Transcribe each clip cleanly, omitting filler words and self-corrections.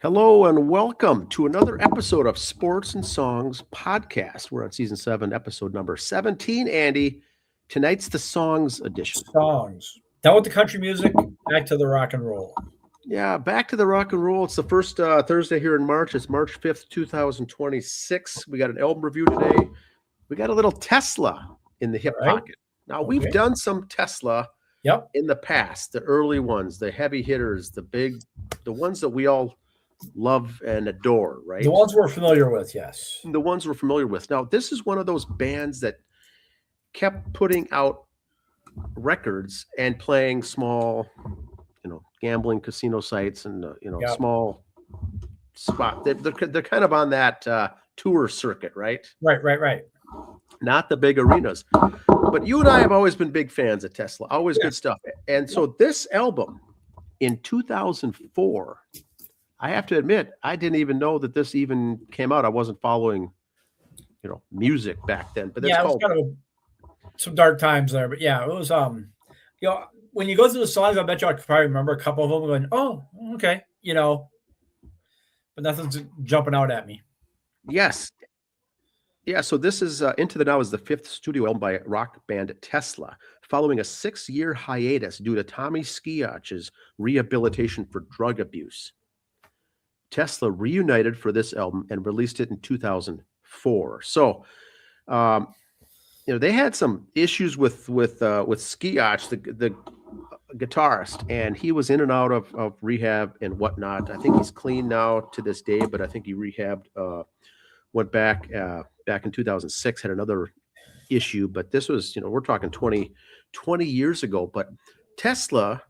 Hello and welcome to another episode of Sports and Songs Podcast. We're on season 7, episode number 17. Andy, tonight's the songs edition. Songs. Done with the country music, back to the rock and roll. Yeah, back to the rock and roll. It's the first Thursday here in March. It's March 5th, 2026. We got an album review today. We got a little Tesla in the hip pocket. Now, we've done some Tesla in the past, the early ones, the heavy hitters, the ones that we all love and adore, right? The ones we're familiar with, yes. The ones we're familiar with. Now, this is one of those bands that kept putting out records and playing small, gambling casino sites and, small spot. They're kind of on that tour circuit, right? Right. Not the big arenas. But you and I have always been big fans of Tesla. Always good stuff. And so this album in 2004, I have to admit, I didn't even know that this even came out. I wasn't following, music back then. But that's it was kind of some dark times there. But yeah, it was when you go through the songs, I bet you I could probably remember a couple of them going, oh, okay, but nothing's jumping out at me. Yes. Yeah, so this is Into the Now is the 5th studio album by rock band Tesla, following a 6-year hiatus due to Tommy Skiach's rehabilitation for drug abuse. Tesla reunited for this album and released it in 2004. So, they had some issues with Skiach, the guitarist, and he was in and out of rehab and whatnot. I think he's clean now to this day, but I think he rehabbed, went back in 2006, had another issue. But this was, we're talking 20 years ago. But Tesla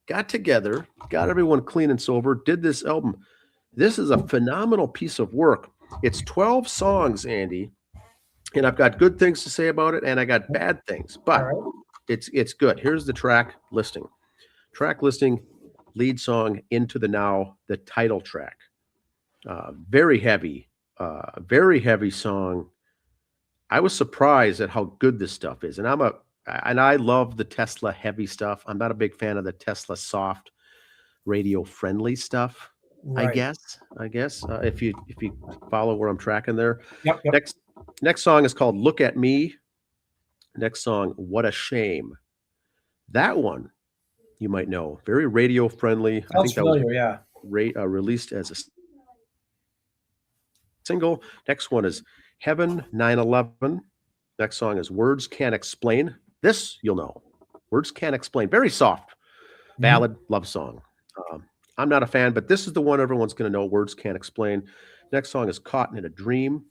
got together, got everyone clean and sober, did this album. This is a phenomenal piece of work. It's 12 songs, Andy, and I've got good things to say about it, and I got bad things, but it's good. Here's the track listing. Track listing, lead song, Into the Now, the title track. Very heavy song. I was surprised at how good this stuff is, and I love the Tesla heavy stuff. I'm not a big fan of the Tesla soft, radio friendly stuff. Right. I guess if you follow where I'm tracking there. Yep. Next song is called Look at Me. Next song, What a Shame. That one you might know, very radio friendly. I think familiar, that was released as a single. Next one is Heaven 9/11. Next song is Words Can't Explain. This you'll know. Words Can't Explain. Very soft ballad love song. I'm not a fan, but this is the one everyone's going to know. Words Can't Explain. Next song is Caught in a Dream.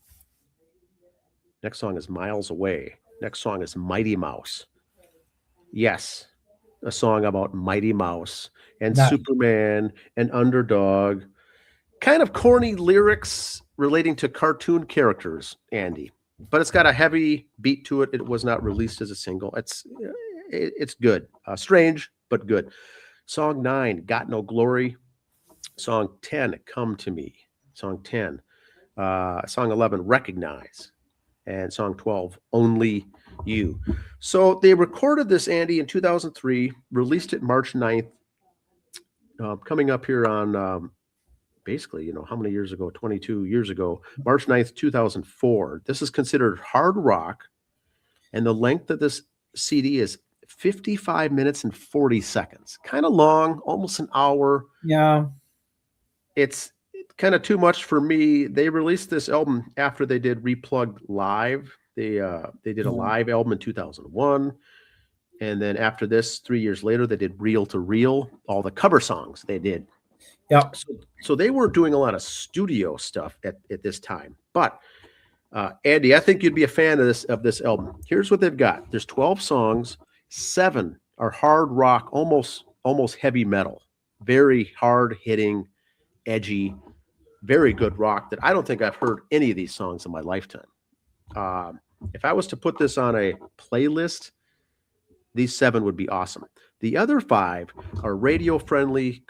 Next song is Miles Away. Next song is Mighty Mouse. Yes, a song about Mighty Mouse and Superman and Underdog. Kind of corny lyrics relating to cartoon characters, Andy. But it's got a heavy beat to it. It was not released as a single. It's good. Strange, but good. Song 9, Got No Glory. Song 10, Come to Me. Song 10. Song 11, Recognize. And song 12, Only You. So they recorded this, Andy, in 2003, released it March 9th. Coming up here on basically, how many years ago? 22 years ago, March 9th, 2004. This is considered hard rock. And the length of this CD is 55 minutes and 40 seconds. Kind of long, almost an hour. Yeah. It's kind of too much for me. They released this album after they did Replugged Live. They did a live album in 2001. And then after this, 3 years later, they did Reel to Reel, all the cover songs they did. Yeah. So they weren't doing a lot of studio stuff at this time. But Andy, I think you'd be a fan of this album. Here's what they've got. There's 12 songs. 7 are hard rock, almost heavy metal. Very hard hitting, edgy, very good rock that I don't think I've heard any of these songs in my lifetime. If I was to put this on a playlist, these 7 would be awesome. The other 5 are radio friendly,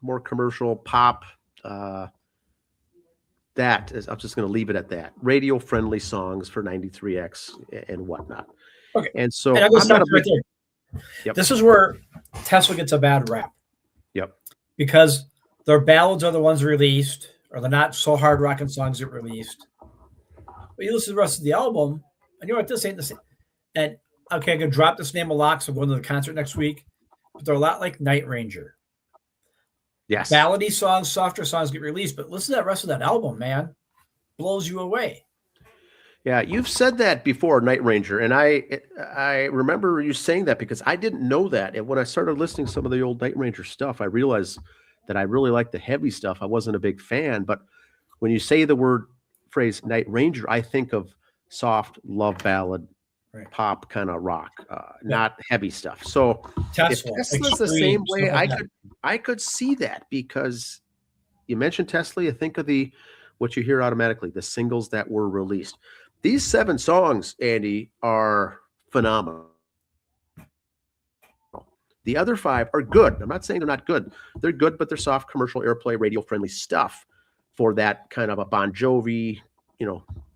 more commercial pop. I'm just going to leave it at that. Radio friendly songs for 93X and whatnot. Okay. And so I'm not right there. This is where Tesla gets a bad rap. Yep. Because Their ballads are the ones released, or the not so hard rocking songs get released. But you listen to the rest of the album, and you know what? This ain't the same. And okay, I'm gonna drop this name a lot, so I'm going to the concert next week. But they're a lot like Night Ranger. Yes. Ballady songs, softer songs get released, but listen to that rest of that album, man. Blows you away. Yeah, you've said that before, Night Ranger, and I remember you saying that because I didn't know that. And when I started listening to some of the old Night Ranger stuff, I realized that I really liked the heavy stuff. I wasn't a big fan, but when you say the phrase Night Ranger, I think of soft love ballad, Right. pop kind of rock, not heavy stuff. So Tesla, if Tesla's the Extreme, same way, stuff like that. I could see that because you mentioned Tesla, you think of what you hear automatically, the singles that were released. These 7 songs, Andy, are phenomenal. The other 5 are good. I'm not saying they're not good. They're good, but they're soft, commercial airplay, radio-friendly stuff for that kind of a Bon Jovi,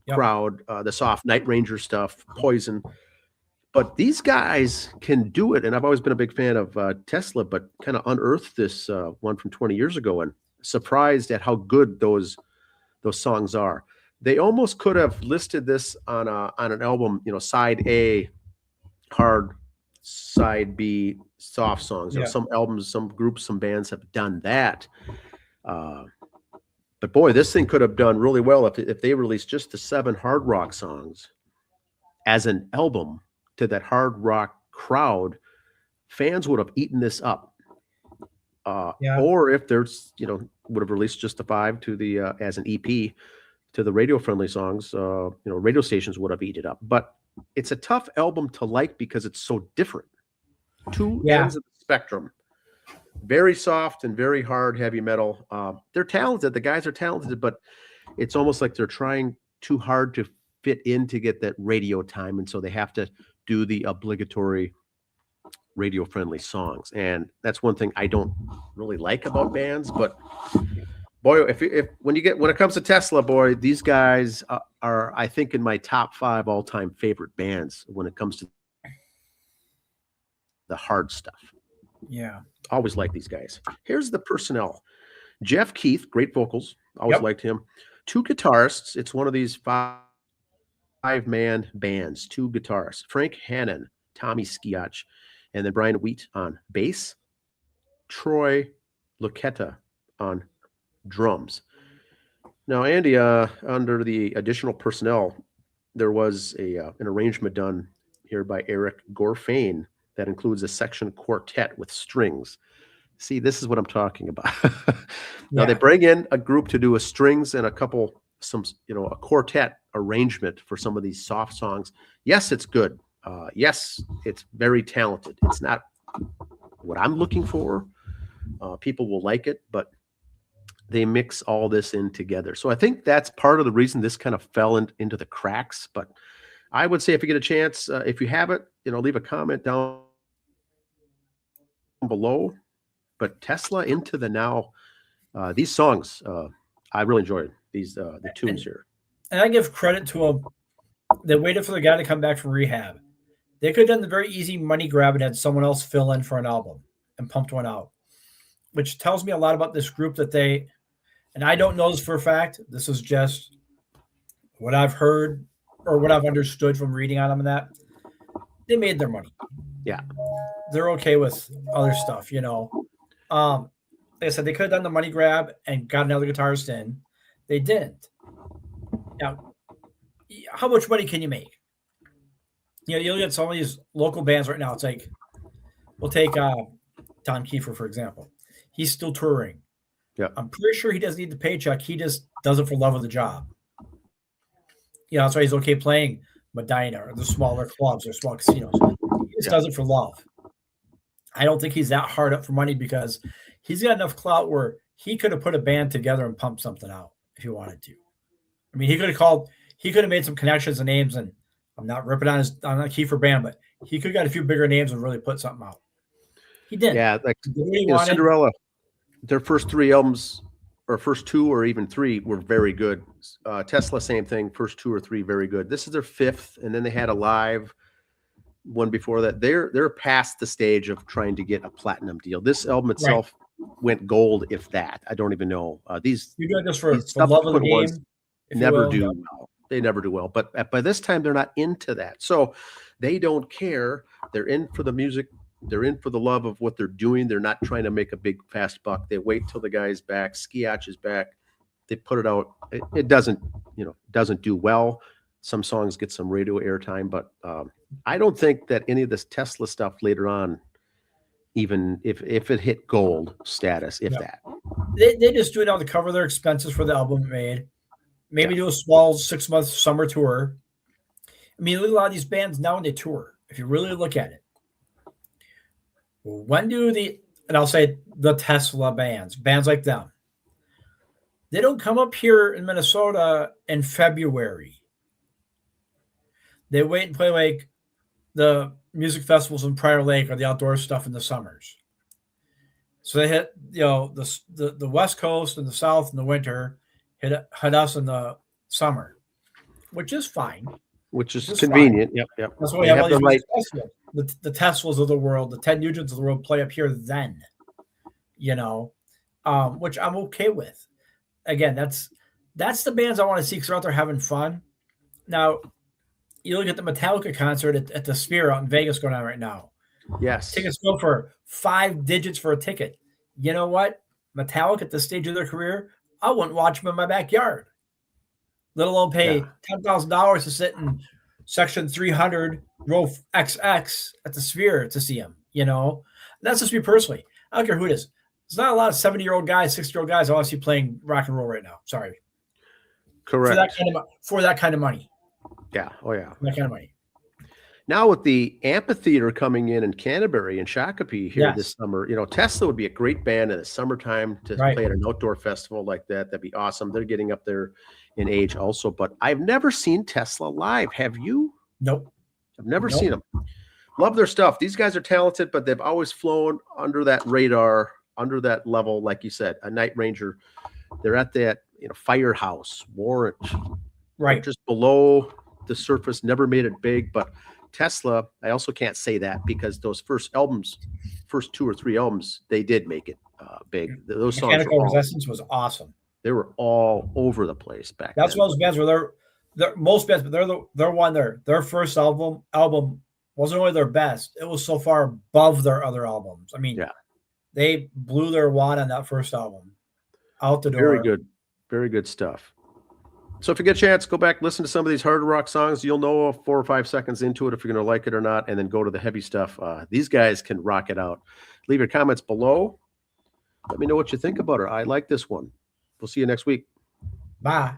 Yep. crowd, the soft Night Ranger stuff, Poison. But these guys can do it, and I've always been a big fan of Tesla, but kind of unearthed this one from 20 years ago and surprised at how good those songs are. They almost could have listed this on an album, side A, hard, side B, soft songs. Yeah. Some albums, some groups, some bands have done that. But boy, this thing could have done really well if they released just the 7 hard rock songs as an album to that hard rock crowd. Fans would have eaten this up. Or if there's, would have released just the 5 to the as an EP to the radio-friendly songs, radio stations would have eaten it up. But it's a tough album to like because it's so different. 2 ends of the spectrum. Very soft and very hard heavy metal. They're talented. The guys are talented, but it's almost like they're trying too hard to fit in to get that radio time. And so they have to do the obligatory radio-friendly songs. And that's one thing I don't really like about bands. But boy, when it comes to Tesla, boy, these guys are, I think, in my top 5 all-time favorite bands when it comes to the hard stuff. Yeah. Always like these guys. Here's the personnel. Jeff Keith, great vocals. Always liked him. 2 guitarists. It's one of these 5-man bands. 2 guitarists. Frank Hannon, Tommy Skiach, and then Brian Wheat on bass. Troy Lucetta on drums. Now, Andy, under the additional personnel, there was an arrangement done here by Eric Gorfain that includes a section quartet with strings. See, this is what I'm talking about. Now they bring in a group to do a strings and a quartet arrangement for some of these soft songs. Yes, it's good. Yes, it's very talented. It's not what I'm looking for. People will like it, but they mix all this in together. So I think that's part of the reason this kind of fell into the cracks. But I would say if you get a chance, if you have it, leave a comment down below. But Tesla Into the Now, these songs, I really enjoyed the tunes here. And I give credit to them. They waited for the guy to come back from rehab. They could have done the very easy money grab and had someone else fill in for an album and pumped one out, which tells me a lot about this group and I don't know this for a fact. This is just what I've heard or what I've understood from reading on them and that. They made their money. Yeah. They're okay with other stuff, Like I said, they could have done the money grab and got another guitarist in. They didn't. Now, how much money can you make? You look at some of these local bands right now. It's like, we'll take Don Kiefer, for example. He's still touring. Yeah. I'm pretty sure he doesn't need the paycheck. He just does it for love of the job. That's why he's okay playing Medina or the smaller clubs or small casinos. He just does it for love. I don't think he's that hard up for money because he's got enough clout where he could have put a band together and pumped something out if he wanted to. I mean, he could have made some connections and names, and I'm not ripping on a Kiefer band, but he could have got a few bigger names and really put something out. He did. Yeah, like Cinderella, their first 3 albums, or first 2 or even 3, were very good. Tesla, same thing. First 2 or 3, very good. This is their 5th, and then they had a live one before that. They're past the stage of trying to get a platinum deal. This album itself went gold, if that. I don't even know. These You do it just for these love of the subsequent game. ones if you never will. do well. They never do well. But by this time, they're not into that. So they don't care. They're in for the music. They're in for the love of what they're doing. They're not trying to make a big fast buck. They wait till the guy's back. Skiatch is back. They put it out. It doesn't, doesn't do well. Some songs get some radio airtime, but I don't think that any of this Tesla stuff later on, even if it hit gold status, if that. They just do it now to cover their expenses for the album made. Maybe do a small 6-month summer tour. I mean, look at a lot of these bands now when they tour. If you really look at it, when do and I'll say the Tesla bands like them, they don't come up here in Minnesota in February. They wait and play like the music festivals in Prior Lake or the outdoor stuff in the summers. So they hit, the West Coast and the South in the winter, hit us in the summer, which is fine. Which is convenient. Fine. Yep. That's why we have all these music festivals. The Teslas of the world, the Ted Nugents of the world play up here then, which I'm okay with. Again, that's the bands I want to see because they're out there having fun. Now, you look at the Metallica concert at the Sphere out in Vegas going on right now. Yes. Tickets go for 5 digits for a ticket. You know what? Metallica at this stage of their career, I wouldn't watch them in my backyard, let alone pay $10,000 to sit in section 300, row XX at the Sphere to see them, That's just me personally. I don't care who it is. There's not a lot of 70-year-old guys, 60-year-old guys I want to see playing rock and roll right now. Sorry. Correct. For that kind of money. Yeah. Oh, yeah. That kind of money. Now with the amphitheater coming in Canterbury and Shakopee here this summer, Tesla would be a great band in the summertime to play at an outdoor festival like that. That'd be awesome. They're getting up there in age also, but I've never seen Tesla live. Have you? Nope. I've never seen them. Love their stuff. These guys are talented, but they've always flown under that radar, under that level. Like you said, a Night Ranger. They're at that, Firehouse, Warrant, right, just below the surface. Never made it big, but Tesla, I also can't say that because those first 2 or 3 albums, they did make it big. Those songs, Mechanical Resistance was awesome. They were all over the place back then. That's one of those bands where they're most bands, but they're one their first album wasn't only their best, it was so far above their other albums. I mean, they blew their wad on that first album out the door. Very good. Very good stuff. So if you get a chance, go back, listen to some of these hard rock songs. You'll know 4 or 5 seconds into it if you're going to like it or not, and then go to the heavy stuff. These guys can rock it out. Leave your comments below. Let me know what you think about it. I like this one. We'll see you next week. Bye.